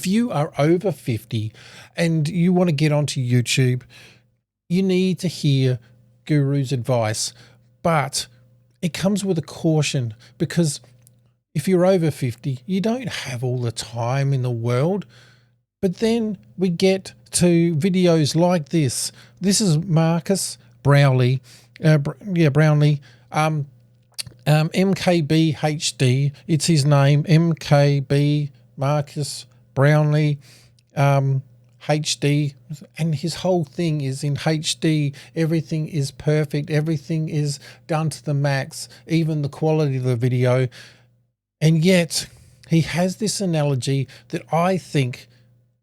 If you are over 50 and you want to get onto YouTube, you need to hear Guru's advice, but it comes with a caution, because if you're over 50, you don't have all the time in the world. But then we get to videos like this. This is Marcus Brownlee, Brownlee, MKB HD. It's his name, MKB Marcus Brownlee, HD, and his whole thing is in HD. Everything is perfect. Everything is done to the max, even the quality of the video. And yet he has this analogy that I think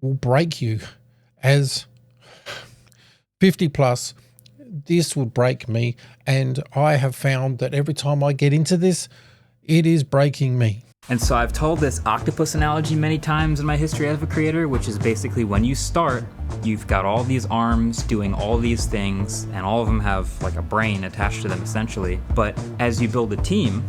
will break you as 50 plus. This would break me. And I have found that every time I get into this, it is breaking me. And so I've told this octopus analogy many times in my history as a creator, which is basically when you start, you've got all these arms doing all these things, and all of them have like a brain attached to them essentially. But as you build a team,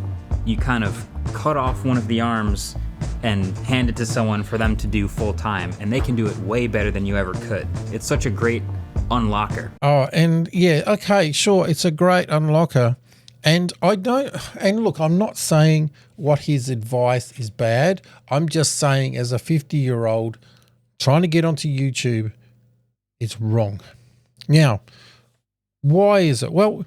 you kind of cut off one of the arms and hand it to someone for them to do full time, and they can do it way better than you ever could. It's such a great unlocker. Oh, and yeah, okay, sure, it's a great unlocker. And look, I'm not saying what his advice is bad. I'm just saying, as a 50-year-old trying to get onto YouTube, it's wrong. Now, why is it? Well,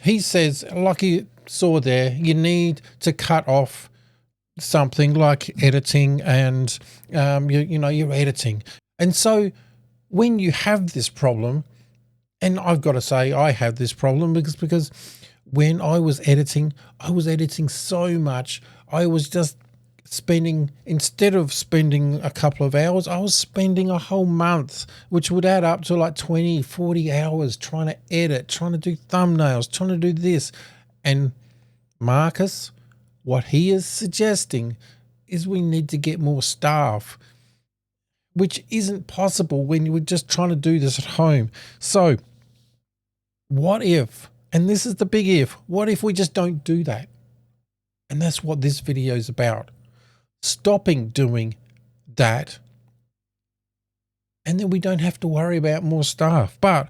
he says, like you saw there, you need to cut off something like editing, and you're editing. And so when you have this problem, and I've got to say I have this problem because when I was editing so much. I was just spending, instead of spending a couple of hours, I was spending a whole month, which would add up to like 20, 40 hours trying to edit, trying to do thumbnails, trying to do this. And Marcus, what he is suggesting is we need to get more staff, which isn't possible when you were just trying to do this at home. So what if, and this is the big if, what if we just don't do that? And that's what this video is about. Stopping doing that. And then we don't have to worry about more staff. But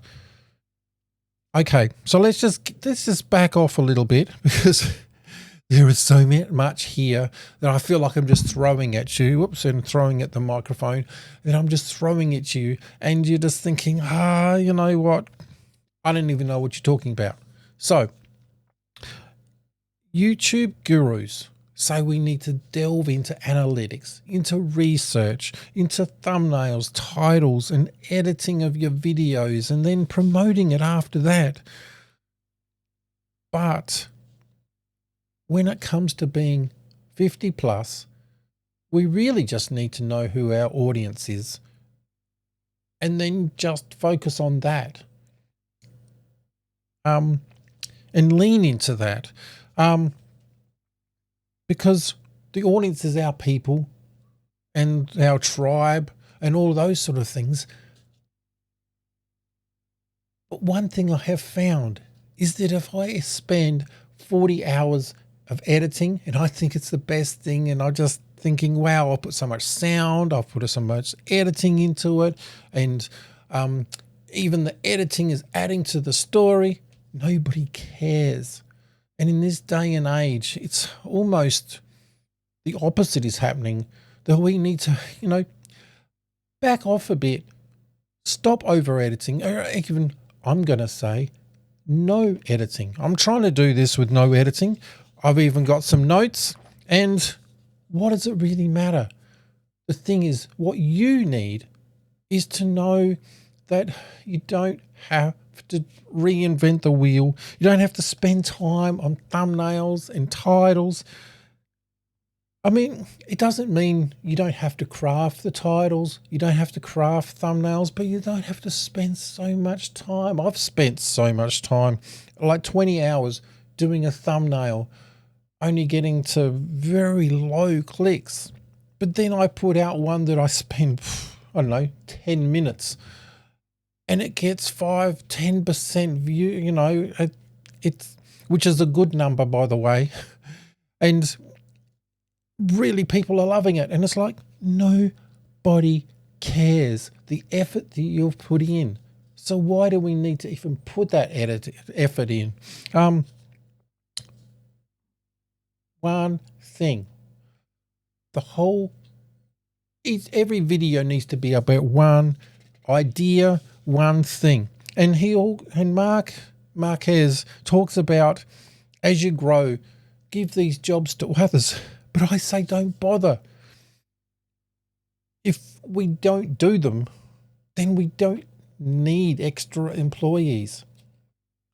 okay, so let's just back off a little bit, because there is so much here that I feel like I'm just throwing at you. Whoops, and throwing at the microphone. And I'm just throwing at you, and you're just thinking, you know what? I don't even know what you're talking about. So YouTube gurus say we need to delve into analytics, into research, into thumbnails, titles, and editing of your videos, and then promoting it after that. But when it comes to being 50 plus, we really just need to know who our audience is, and then just focus on that. And lean into that. Because the audience is our people and our tribe and all those sort of things. But one thing I have found is that if I spend 40 hours of editing, and I think it's the best thing, and I'm just thinking, wow, I'll put so much sound, I've put so much editing into it, and even the editing is adding to the story, nobody cares. And in this day and age, it's almost the opposite is happening, that we need to, back off a bit, stop over editing, or even, I'm going to say, no editing. I'm trying to do this with no editing. I've even got some notes, and what does it really matter? The thing is, what you need is to know that you don't have to reinvent the wheel. You don't have to spend time on thumbnails and titles. I mean, it doesn't mean you don't have to craft the titles, you don't have to craft thumbnails, but you don't have to spend so much time. I've spent so much time, like 20 hours doing a thumbnail, only getting to very low clicks. But then I put out one that I spend, 10 minutes. And it gets 5-10% view, it's which is a good number, by the way. And really people are loving it. And it's like, nobody cares the effort that you've put in. So why do we need to even put that effort in? One thing. Every video needs to be about one idea, one thing. And Marquez talks about, as you grow, give these jobs to others. But I say don't bother. If we don't do them, then we don't need extra employees.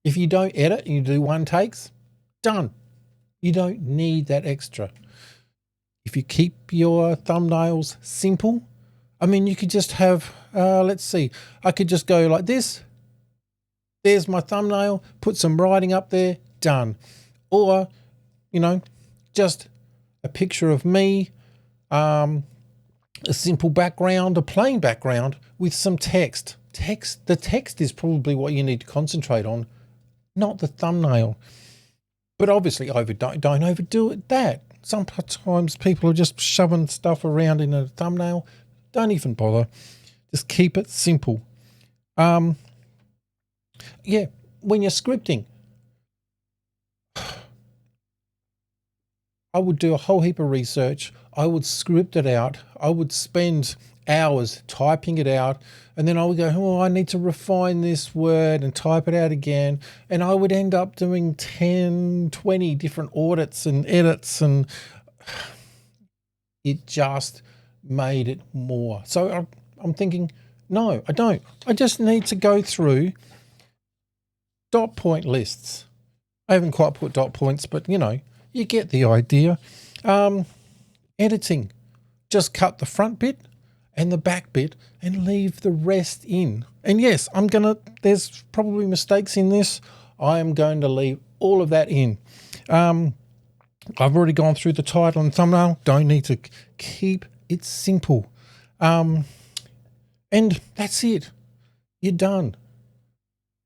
If you don't edit and you do one takes, done. You don't need that extra. If you keep your thumbnails simple, I mean, you could just have, let's see, I could just go like this. There's my thumbnail, put some writing up there, done. Or, just a picture of me, a simple background, a plain background with some text. The text is probably what you need to concentrate on, not the thumbnail. But obviously, don't overdo it. Sometimes people are just shoving stuff around in a thumbnail. Don't even bother. Just keep it simple. When you're scripting, I would do a whole heap of research. I would script it out. I would spend hours typing it out. And then I would go, I need to refine this word and type it out again. And I would end up doing 10, 20 different audits and edits, and it just made it more. So I'm thinking, no, I don't. I just need to go through dot point lists. I haven't quite put dot points, but you get the idea. Editing, just cut the front bit and the back bit and leave the rest in. And yes, there's probably mistakes in this. I am going to leave all of that in. I've already gone through the title and thumbnail. Don't need to. Keep it simple. And that's it. You're done.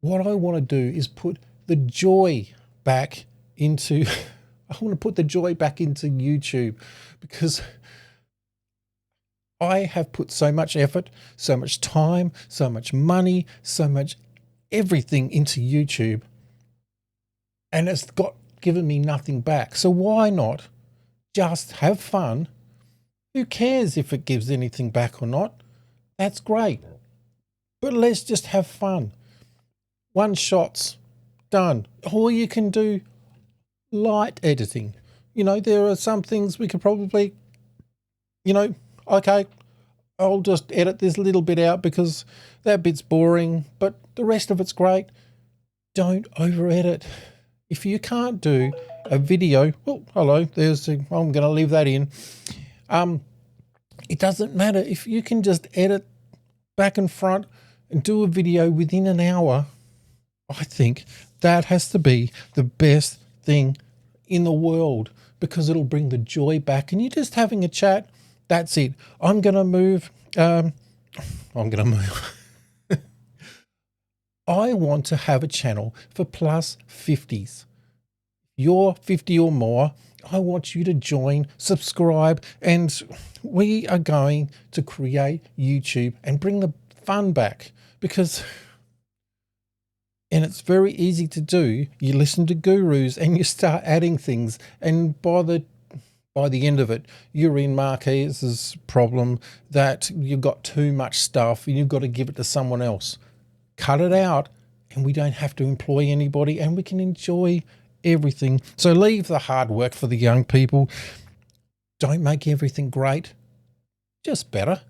What I want to do is put the joy back into YouTube, because I have put so much effort, so much time, so much money, so much everything into YouTube, and it's given me nothing back. So why not just have fun? Who cares if it gives anything back or not? That's great. But let's just have fun. One shots, done. Or you can do light editing. There are some things we could probably, okay, I'll just edit this little bit out because that bit's boring, but the rest of it's great. Don't over edit. If you can't do a video, I'm going to leave that in. It doesn't matter. If you can just edit back and front and do a video within an hour, I think that has to be the best thing in the world, because it'll bring the joy back. And you're just having a chat. That's it. I'm going to move. I want to have a channel for plus 50s. You're 50 or more. I want you to join, subscribe, and we are going to create YouTube and bring the fun back, and it's very easy to do. You listen to gurus and you start adding things, and by the end of it, you're in Marquez's problem that you've got too much stuff and you've got to give it to someone else. Cut it out, and we don't have to employ anybody, and we can enjoy everything. So leave the hard work for the young people. Don't make everything great, just better.